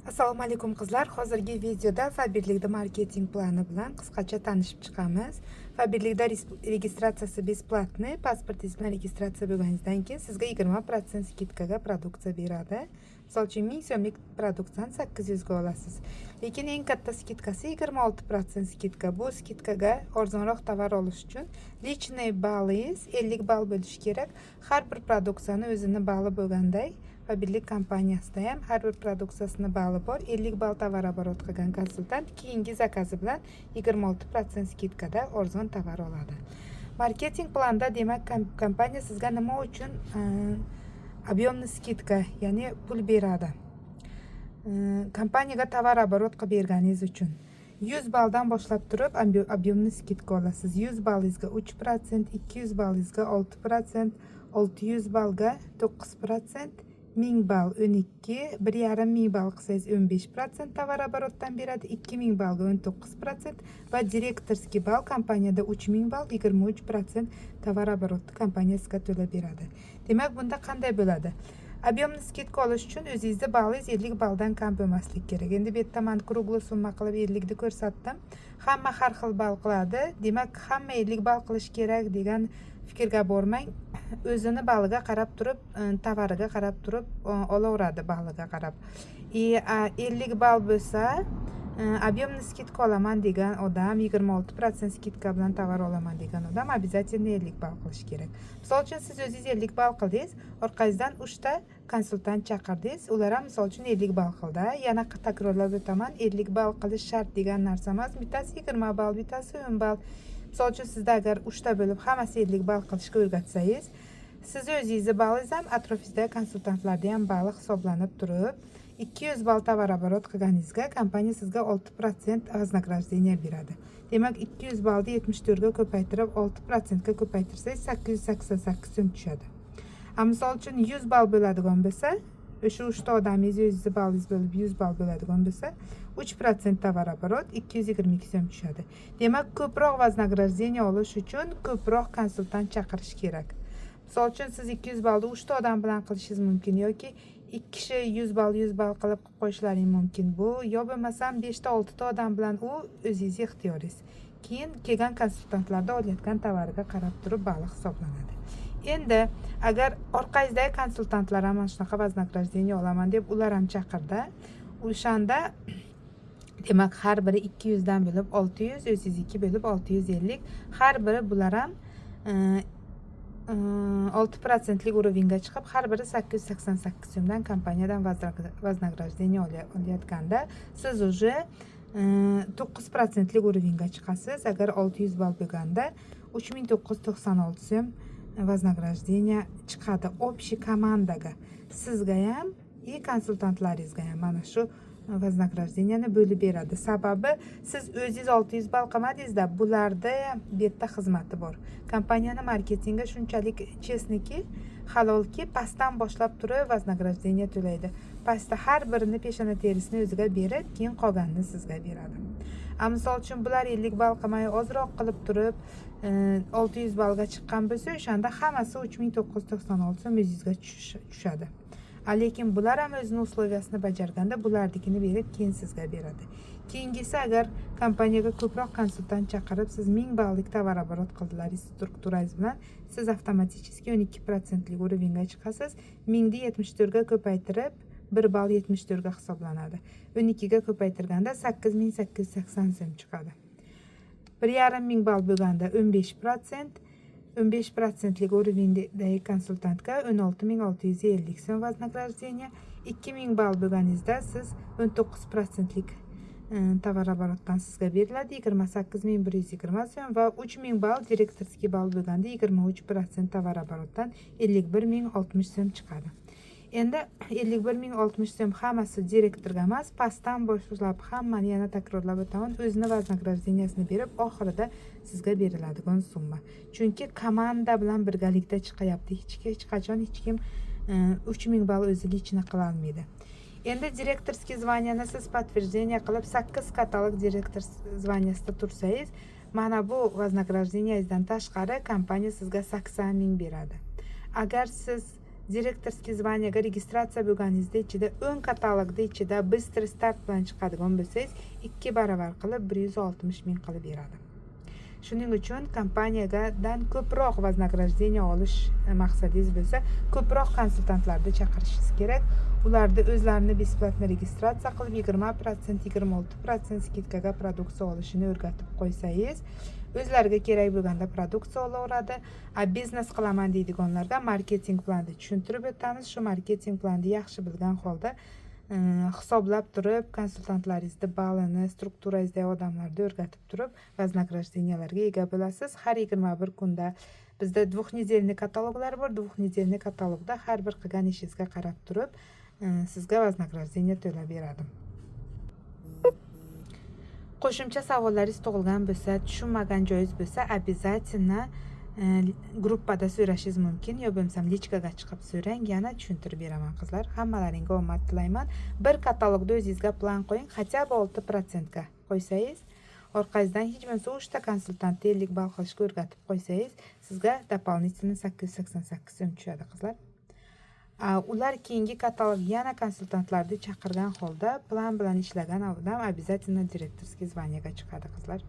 Assalomu alaykum qizlar. Hozirgi videoda Faberlikda marketing plani bilan qisqacha tanishib chiqamiz. Faberlikda registratsiyasi besplatni, pasportingiz bilan registratsiya bo'lganingizdan keyin sizga 20% skidkaga produksiya beradi. Misol uchun 1000 so'mlik produksiyani 800 ga olasiz. Lekin eng katta skidkasi 26% skidka. Bu skidkaga arzonroq tovar olish uchun lichniy ballingiz 50 ball bo'lishi kerak. Har bir produksiyani o'zini balli bo'lganday Faberlik kompaniyasida ham har bir produksiyasini balli bor. 50 ball tovar oborot qilgan konsultant keyingi zakazi bilan 26% skidkada arzon tovar oladi. Marketing planda demak kompaniya sizga nima uchun объемный skidka, ya'ni pul beradi. Kompaniyaga tovar oborot qilib berganingiz uchun 100 balldan boshlab turib объемный skidka olasiz. 100 ballingizga 3%, 200 ballingizga 6%, 600 ballga 9%, 1000 ball 12, 1,5 ball qilsangiz 15% tovar oborotdan beradi, 2000 ballga 19% va direktorskiy ball kompaniyada 3000 ball 23% tovar oborotni kompaniya sizga to'lab beradi. Demak, bunda qanday bo'ladi? Объемный skidka olish uchun o'zingizda ballingiz 50 balldan kam bo'lmasligi kerak. Endi bu yerda men kruglый summa qilib 50 ni ko'rsatdim. Hamma har xil ball qiladi. Demak, hamma 50 ball qilish kerak degan fikrga bormang. O'zini balliga qarab turib, tovariga qarab turib olaveradi balliga qarab. 50 ball bo'lsa, объемный skidka olaman degan odam, 26% skidka bilan tovar olaman degan odam обязательно 50 ball qilish kerak. Misol uchun siz o'zingiz 50 ball qildingiz, orqangizdan 3 ta konsultant chaqirdingiz, ular ham misol uchun 50 ball qildi. Yana takrorlab o'taman, 50 ball qilish shart degan narsa emas. Bittasi 20 ball, bittasi 10 ball. Misol uchun sizda agar 3 ta bo'lib hammasi 50 ball qilishga o'rgatsangiz, siz o'zingizni ballingiz ham atrofingizdagi konsultantlarda ham balli hisoblanib turib, 200 ball tovar oborot qilganingizga kompaniya sizga 6% вознаграждение beradi. Demak, 200 ballni 74 ga ko'paytirib 6% ga ko'paytirsangiz 888 so'm tushadi. Misol uchun 100 ball bo'ladigan bo'lsa, o'sha 3 ta odamingiz o'zingizni ballingiz bo'lib 100 ball bo'ladigan bo'lsa, 3% tovar oborot 222 so'm tushadi. Demak, ko'proq вознаграждение olish uchun ko'proq konsultant chaqirish kerak. Misol uchun siz 200 ballni 3 ta odam bilan qilishingiz mumkin yoki 2 kishi 100 ball qilib qo'yishlaring mumkin. Bu yo bo'lmasam 5 ta 6 ta odam bilan u o'zingizning ixtiyoringiz. Keyin kelgan konsultantlarda olayotgan tovariga qarab turib balli hisoblanadi. Endi agar orqangizdagi konsultantlar ham shunaqa вознаграждение olaman deb ular ham chaqirdi, o'shanda demak har biri 200 dan bo'lib 600, o'zingizniki bo'lib 650, har biri bular ham 6%lik уровеньga chiqib, har biri 888 so'mdan kompaniyadan вознаграждение olayotganda siz уже 9%lik уровеньga chiqasiz. Agar 600 ball bo'lganda 3996 so'm вознаграждение chiqadi общий komandaga. Sizga ham и konsultantlaringizga ham mana shu вознаграждениeni bo'lib beradi. Sababi siz o'zingiz 600 ball qilmadingizda, bularda bu yerda xizmati bor. Kompaniyani marketingi shunchalik chesniki, halolki, pastdan boshlab turib вознаграждение to'laydi. Pastda har birini peshona terisini o'ziga berib, keyin qolganini sizga beradi. Misol uchun bular 50 ball qilmay ozroq qilib turib 600 ballga chiqqan bo'lsa, o'shanda hammasi 3996 so'm o'zingizga tushadi. Lekin bular ham o'zining условиясini bajarganda bulardikini berib keyin sizga beradi. Keyingisi, agar kompaniyaga ko'proq konsultant chaqirib siz 1000 balllik tovar oborot qildilaringiz strukturangiz bilan, siz avtomatik 12%lik уровеньga chiqasiz. 1000 ni 74 ga ko'paytirib 1 ball 74 ga hisoblanadi. 12 ga ko'paytirganda 8880 so'm chiqadi. 1,5 ball bo'lganda 15%, 15%lik уровеньdagi konsultantga 16650 so'm вознаграждение, 2000 ball bo'lganingizda siz 19%lik tovar oborotdan sizga beriladi 28120 so'm va 3000 ball direktorskiy ball bo'lganda 23% tovar oborotdan 51060 so'm chiqadi. Endi 51060 so'm hammasi direktorga emas, pastdan boshlab hammani yana takrorlab o'taman, o'zini вознаграждениесini berib, oxirida sizga beriladigan summa. Chunki komanda bilan birgalikda chiqyapti. Hech qachon hech kim 3000 ball o'ziga ichini qila olmaydi. Endi direktorskiy zvoniyani siz подтверждение qilib 8 katalog direktor zvoniyasida tursangiz, mana bu вознаграждениеңizdan tashqari kompaniya sizga 80 ming beradi. Agar siz direktorskiy zvaniyaga registratsiya bo'lganingizda ichida 10 katalogda ichida bыстрый start bilan chiqadigan bo'lsangiz 2 baravar qilib 160 ming qilib beradi. Shuning uchun kompaniyadan ko'proq вознаграждение olish maqsadingiz bo'lsa, ko'proq konsultantlarni chaqirishingiz kerak. Ularda o'zlarini besplatno registratsiya qilib 20%, 26% skidkaga produksiya olishini o'rgatib qo'ysangiz, o'zlariga kerak bo'lganda produksiya olaveradi. Biznes qilaman deydiganlarga marketing planini tushuntirib o'tamiz. Shu marketing planni yaxshi bilgan holda hisoblab turib, konsultantlaringizni balini, strukturangizdagi odamlarni o'rgatib turib, вознагражденияларga ega bo'lasiz. Har 21 kunda bizda 2-nedelniy kataloglar bor. 2-nedelniy katalogda har bir qilgan ishingizga qarab turib, sizga вознаграждение to'lab beradi. Qo'shimcha savollaringiz tug'ilgan bo'lsa, tushunmagan joyingiz bo'lsa, обязательно gruppada so'rashingiz mumkin. Yo bo'lmasam lichkaga chiqib so'rang, yana tushuntirib beraman qizlar. Hammalaringga omad tilayman. Bir katalogda o'zingizga plan qo'ying, хотя бы 6% ga qo'ysangiz, orqangizdan hech bo'lmasa 3 ta konsultantni 50 ball qilishga o'rgatib qo'ysangiz, sizga дополнительно 888 so'm tushadi qizlar. Ular keyingi katalog yana konsultantlarni chaqirgan holda plan bilan ishlagan odam обязательно direktorskiy zvaniyaga chiqadi qizlar.